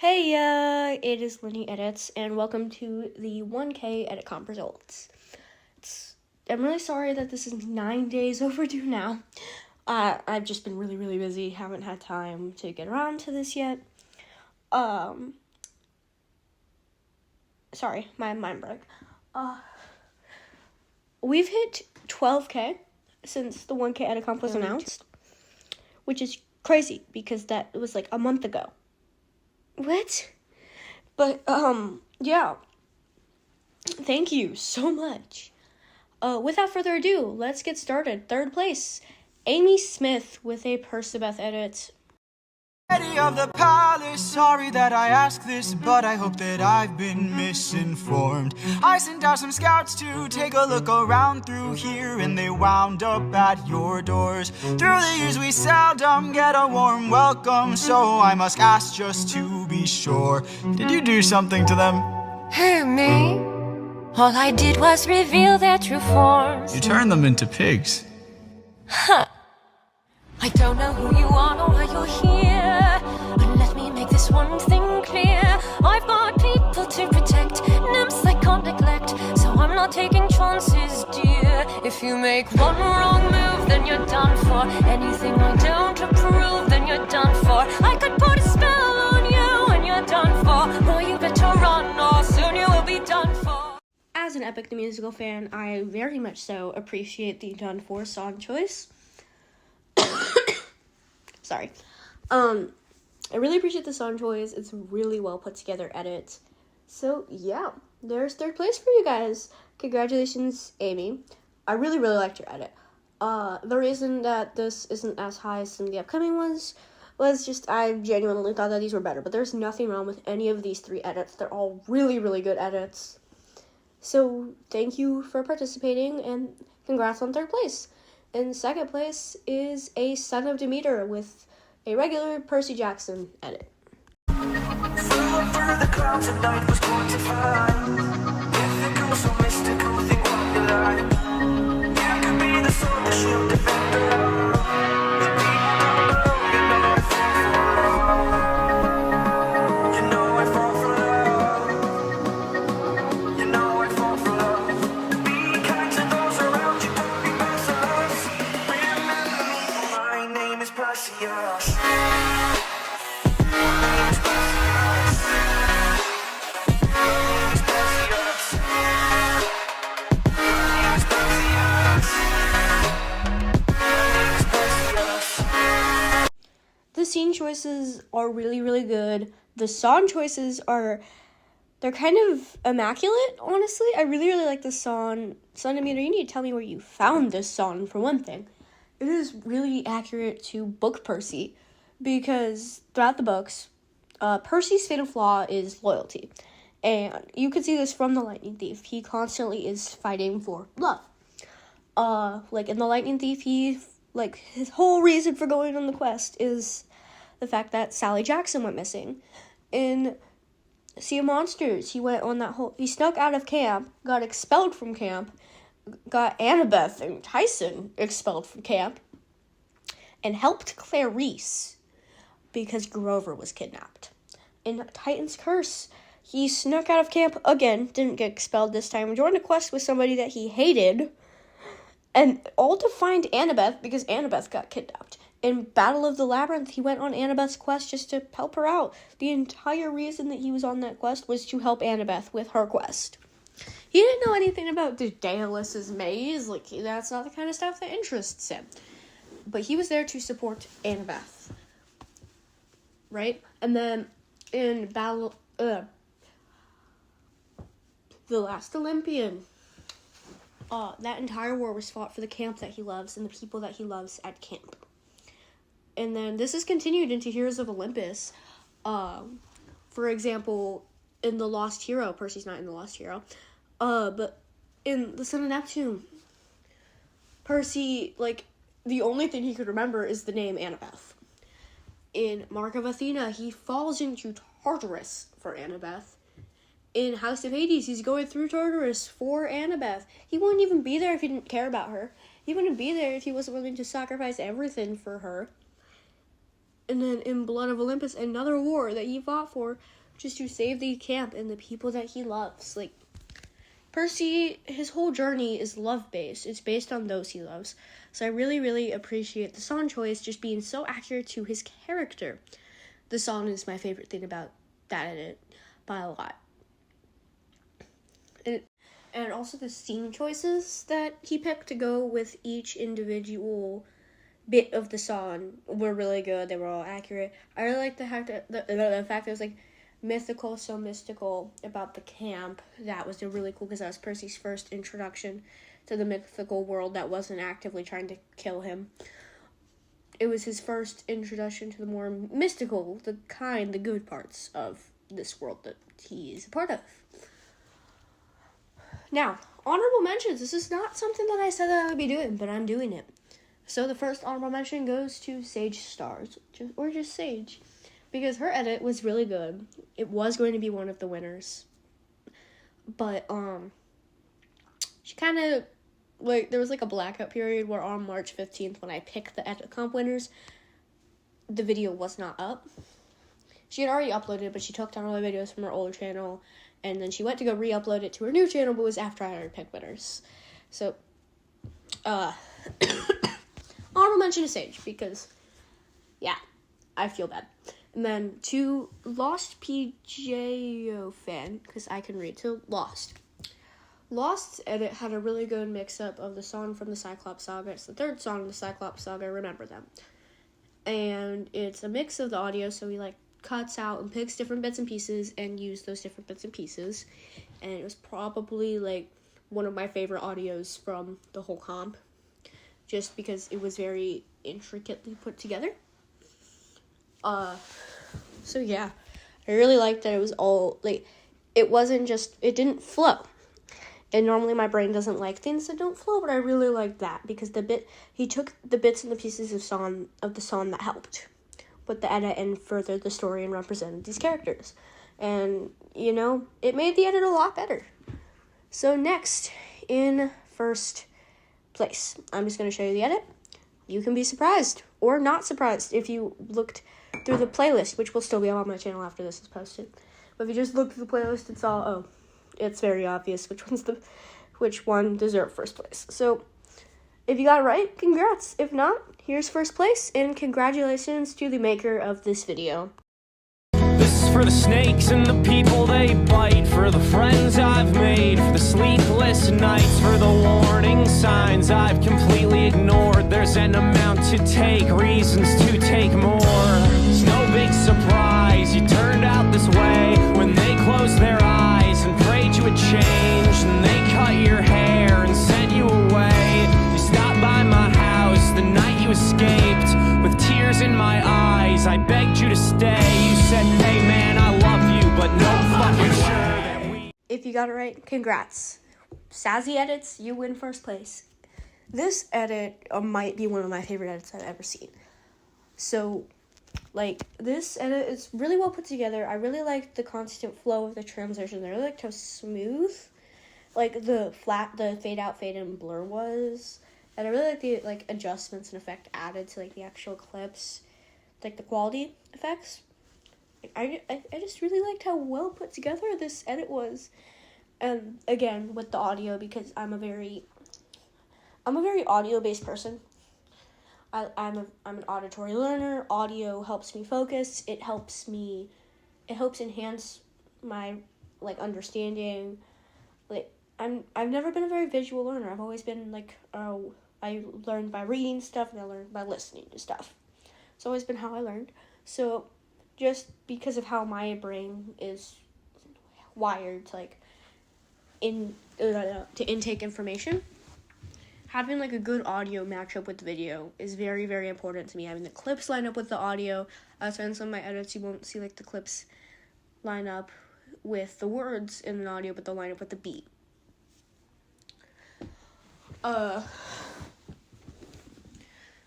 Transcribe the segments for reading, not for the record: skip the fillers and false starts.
Hey, it is Lenny Edits, and welcome to the 1K Edit Comp results. I'm really sorry that this is 9 days overdue now. I've just been really busy, haven't had time to get around to this yet. Sorry, my mind broke. We've hit 12K since the 1K Edit Comp was announced, which is crazy because that was like a month ago. What? But, yeah. Thank you so much. Without further ado, let's get started. Third place, Amy Smith with a Persebeth edit. Lady of the palace, sorry that I ask this, but I hope that I've been misinformed. I sent out some scouts to take a look around through here, and they wound up at your doors. Through the years we seldom get a warm welcome, so I must ask just to be sure. Did you do something to them? Who, me? All I did was reveal their true forms. You turned them into pigs. Huh. I don't know who you are nor why you're here, but let me make this one thing clear. I've got people to protect, nymphs I can't neglect, so I'm not taking chances, dear. If you make one wrong move, then you're done for. Anything I don't approve, then you're done for. I could put a spell on you and you're done for. Boy, you better run or soon you will be done for. As an Epic the Musical fan, I very much so appreciate the done for song choice. Sorry. I really appreciate the song choice. It's a really well put together edit. So yeah, there's third place for you guys. Congratulations, Amy. I really liked your edit. The reason that this isn't as high as some of the upcoming ones was just I genuinely thought that these were better, but there's nothing wrong with any of these three edits. They're all really good edits. So thank you for participating and congrats on third place. In second place is a Son of Demeter with a regular Percy Jackson edit. Flew over the clouds at night, was going to find mythical, so mystical, think what you like. You could be the sword, the shield, defender. The people down below, you know I fall for love. You know I fall for love. You know I fall for love. Be kind to those around you, don't be merciless. Remember me, my name is Perseus. The scene choices are really good. The song choices they're kind of immaculate, honestly. I really like this song. Son of Demeter, you need to tell me where you found this song, for one thing. It is really accurate to book Percy, because throughout the books, Percy's fatal flaw is loyalty. And you can see this from the Lightning Thief. He constantly is fighting for love. Like in the Lightning Thief, his whole reason for going on the quest is the fact that Sally Jackson went missing. In Sea of Monsters, he snuck out of camp, got expelled from camp, got Annabeth and Tyson expelled from camp, and helped Clarice because Grover was kidnapped. In Titan's Curse, he snuck out of camp again, didn't get expelled this time, joined a quest with somebody that he hated, and all to find Annabeth because Annabeth got kidnapped. In Battle of the Labyrinth, he went on Annabeth's quest just to help her out. The entire reason that he was on that quest was to help Annabeth with her quest. He didn't know anything about Daedalus's maze. That's not the kind of stuff that interests him. But he was there to support Annabeth. Right? And then in The Last Olympian, that entire war was fought for the camp that he loves and the people that he loves at camp. And then this is continued into Heroes of Olympus. For example, in The Lost Hero, Percy's not in The Lost Hero, but in The Son of Neptune, Percy, the only thing he could remember is the name Annabeth. In Mark of Athena, he falls into Tartarus for Annabeth. In House of Hades, he's going through Tartarus for Annabeth. He wouldn't even be there if he didn't care about her. He wouldn't be there if he wasn't willing to sacrifice everything for her. And then in Blood of Olympus, another war that he fought for, just to save the camp and the people that he loves. Like, Percy, his whole journey is love-based. It's based on those he loves. So I really, really appreciate the song choice just being so accurate to his character. The song is my favorite thing about that edit by a lot. And also the scene choices that he picked to go with each individual bit of the song were really good. They were all accurate. I really like the fact that it was like mythical, so mystical about the camp. That was really cool because that was Percy's first introduction to the mythical world that wasn't actively trying to kill him. It was his first introduction to the more mystical, the good parts of this world that he is a part of. Now, honorable mentions. This is not something that I said that I would be doing, but I'm doing it. So the first honorable mention goes to Sage Stars, or just Sage, because her edit was really good. It was going to be one of the winners, but she kind of, like, there was like a blackout period where on March 15th, when I picked the edit comp winners, the video was not up. She had already uploaded it, but she took down all the videos from her old channel, and then she went to go re-upload it to her new channel, but it was after I already picked winners. So, honorable mention to Sage, because, yeah, I feel bad. And then to Lost PJO fan, because I can read, to Lost. Lost's edit had a really good mix-up of the song from the Cyclops Saga. It's the third song in the Cyclops Saga, Remember Them. And it's a mix of the audio, so he, like, cuts out and picks different bits and pieces and use those different bits and pieces. And it was probably, like, one of my favorite audios from the whole comp, just because it was very intricately put together. So yeah, I really liked that it was all, like, it wasn't just, it didn't flow. And normally my brain doesn't like things that don't flow, but I really liked that, because he took the bits and the pieces of the song that helped with the edit and furthered the story and represented these characters. And, you know, it made the edit a lot better. So next, in first place, I'm just going to show you the edit. You can be surprised or not surprised if you looked through the playlist, which will still be on my channel after this is posted. But if you just look through the playlist and saw, it's very obvious which one deserved first place. So if you got it right, congrats. If not, here's first place, and congratulations to the maker of this video. This is for the snakes and the people they bite, for the friends I've made, for the sleepless nights, for the warning signs I've completely ignored. There's an amount to take, reasons to take more. It's no big surprise you turned out this way when they closed their eyes and prayed you would change, and they cut your hair and sent you away. You stopped by my house the night you escaped, with tears in my eyes I begged you to stay. You said, hey man, I love you, but no fucking sure that we... If you got it right, congrats. Sassy Edits, you win first place. This edit might be one of my favorite edits I've ever seen. So, like, this edit is really well put together. I really like the constant flow of the transitions. I really liked how smooth, like, the fade out, fade in blur was. And I really like the, like, adjustments and effect added to, like, the actual clips, like, the quality effects. I just really liked how well put together this edit was. And again, with the audio, because I'm a very audio-based person. I'm an auditory learner. Audio helps me focus. It helps enhance my, like, understanding. Like, I've never been a very visual learner. I've always been, like, I learned by reading stuff, and I learned by listening to stuff. It's always been how I learned. So, just because of how my brain is wired to, like, to intake information, having, like, a good audio match up with the video is very, very important to me. Having the clips line up with the audio. So in some of my edits, you won't see, like, the clips line up with the words in an audio, but they'll line up with the beat.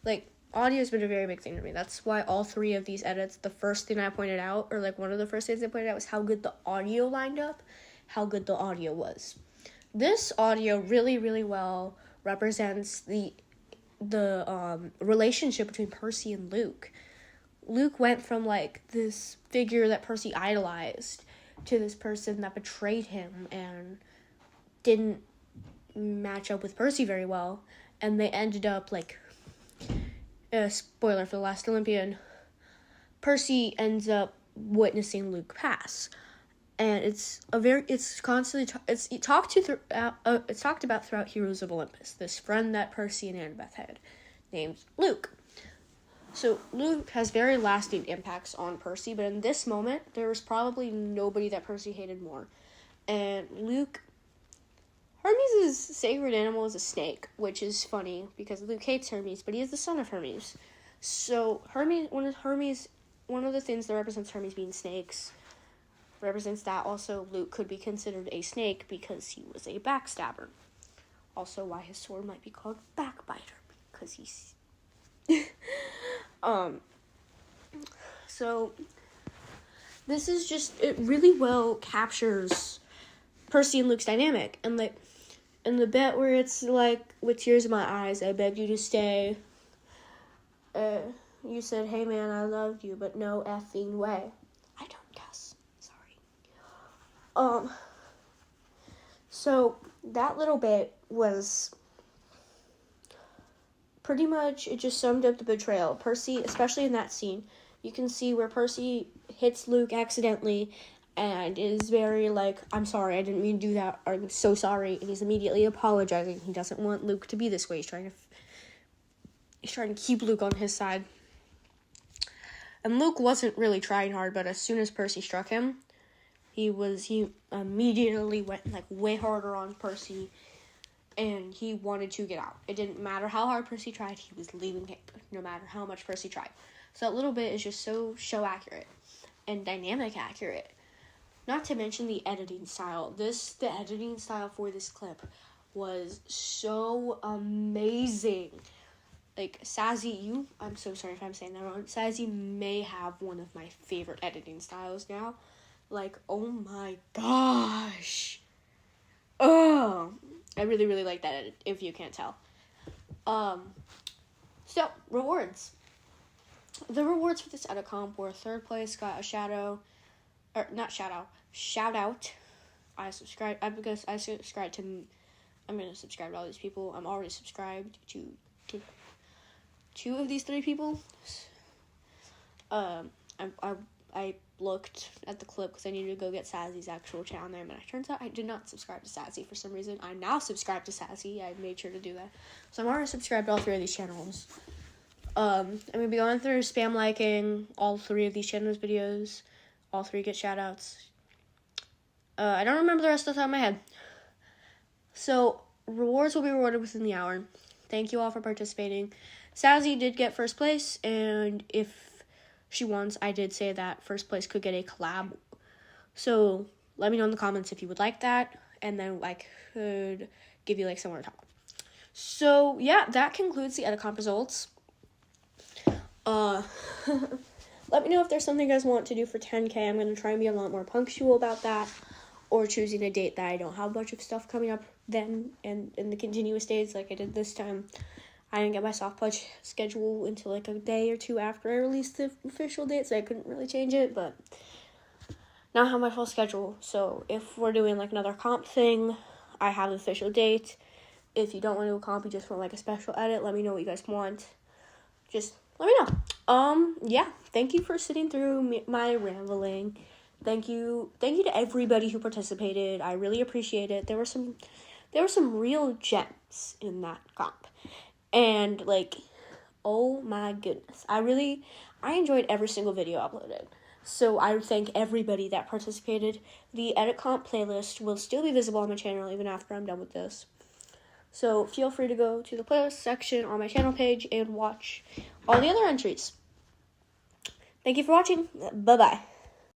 Like, audio has been a very big thing for me. That's why all three of these edits, the first thing I pointed out, or, like, one of the first things I pointed out was how good the audio lined up, how good the audio was. This audio really, really well represents the relationship between Percy and Luke. Luke went from, like, this figure that Percy idolized to this person that betrayed him and didn't match up with Percy very well. And they ended up, like, spoiler for The Last Olympian, Percy ends up witnessing Luke pass. And it's talked about throughout Heroes of Olympus, this friend that Percy and Annabeth had named Luke. So Luke has very lasting impacts on Percy, but in this moment, there was probably nobody that Percy hated more. And Hermes' sacred animal is a snake, which is funny because Luke hates Hermes, but he is the son of Hermes. So one of the things that represents Hermes being snakes represents that also Luke could be considered a snake because he was a backstabber. Also why his sword might be called Backbiter, because he's so this is just, it really well captures Percy and Luke's dynamic, and like in the bit where it's like, with tears in my eyes, I begged you to stay. You said, hey man, I loved you, but no effing way. I don't cuss. Sorry. So that little bit was pretty much, it just summed up the betrayal. Percy, especially in that scene, you can see where Percy hits Luke accidentally and is very like, I'm sorry, I didn't mean to do that, or I'm so sorry, and he's immediately apologizing. He doesn't want Luke to be this way. He's trying to keep Luke on his side. And Luke wasn't really trying hard, but as soon as Percy struck him, he immediately went like way harder on Percy, and he wanted to get out. It didn't matter how hard Percy tried, he was leaving camp, no matter how much Percy tried. So that little bit is just so show accurate and dynamic accurate. Not to mention the editing style. The editing style for this clip was so amazing. Like, Sassy, I'm so sorry if I'm saying that wrong. Sassy may have one of my favorite editing styles now. Like, oh my gosh. Oh, I really, really like that edit, if you can't tell. So, rewards. The rewards for this edit comp were third place got a shout out. I'm going to subscribe to all these people. I'm already subscribed to two of these three people. I looked at the clip because I needed to go get Sassy's actual channel name, and it turns out I did not subscribe to Sassy for some reason. I'm now subscribed to Sassy. I made sure to do that. So I'm already subscribed to all three of these channels. I'm going to be going through spam liking all three of these channels' videos. All three get shout outs. I don't remember the rest of the top of my head. So, rewards will be rewarded within the hour. Thank you all for participating. Sassy did get first place, and if she wants, I did say that first place could get a collab. So, let me know in the comments if you would like that, and then I could give you, like, somewhere to talk. So, yeah, that concludes the edit comp results. Let me know if there's something you guys want to do for 10K. I'm going to try and be a lot more punctual about that, or choosing a date that I don't have a bunch of stuff coming up then, and in the continuous days like I did this time. I didn't get my soft pledge schedule until like a day or two after I released the official date, so I couldn't really change it, but now I have my full schedule. So if we're doing like another comp thing, I have the official date. If you don't want to do a comp, you just want like a special edit, let me know what you guys want. Just let me know. Yeah, thank you for sitting through my rambling. Thank you to everybody who participated. I really appreciate it. There were some real gems in that comp. And like, oh my goodness. I enjoyed every single video uploaded. So I thank everybody that participated. The edit comp playlist will still be visible on my channel even after I'm done with this. So feel free to go to the playlist section on my channel page and watch all the other entries. Thank you for watching. Bye-bye.